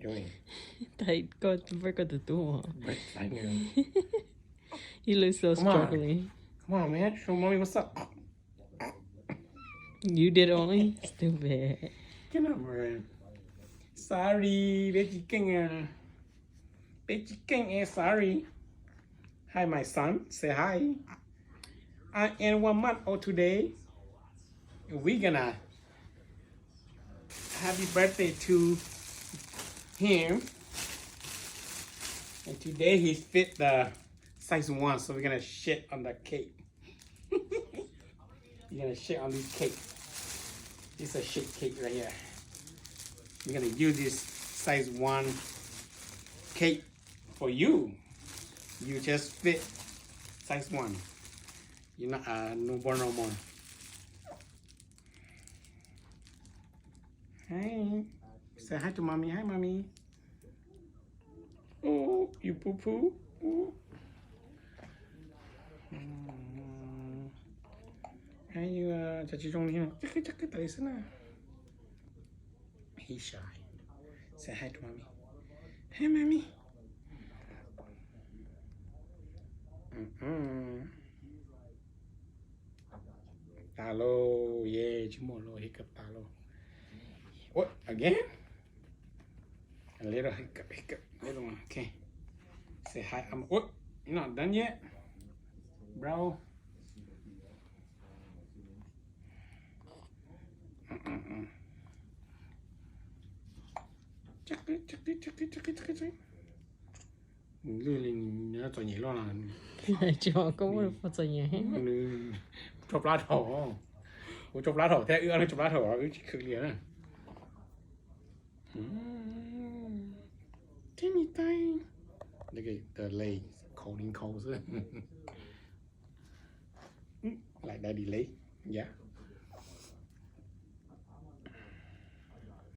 doing? Tại phải có từ tua. But I knew. You look so Come on. struggling. Come on, man. Show mommy what's up. You did only? Stupid. Get up, man. Sorry, bé chicken à. Bé chicken is sorry. Hi, my son. Say hi. I am 1 month old today. We're gonna happy birthday to him. And today he fit the size 1, so we're gonna shit on the cake. You're gonna shit on this cake. This is a shit cake right here. We're gonna use this size 1 cake for you. You just fit size 1. You're not a newborn no more. Hey, say hi to mommy. Hi, mommy. Oh, you poo poo. Oh. Hey, you 자취 정리해. chắc tại sao nào? He's shy. Say hi to mommy. Hey, mommy. Tà lô, yeah, chứ một lô hiccup tà lô. What, again? A little hiccup, little one, okay. Say hi, what, you're not done yet? Bro. Chắc đi. Lưu lên nó tỏ nhảy lo là Cho có một phần gì nhỉ? chụp lá thổ. Chụp lá thổ, thế ưa nó chụp lá thổ, ư khử liền à. Teeny tiny. Look at the legs, cold. Like daddy leg, yeah.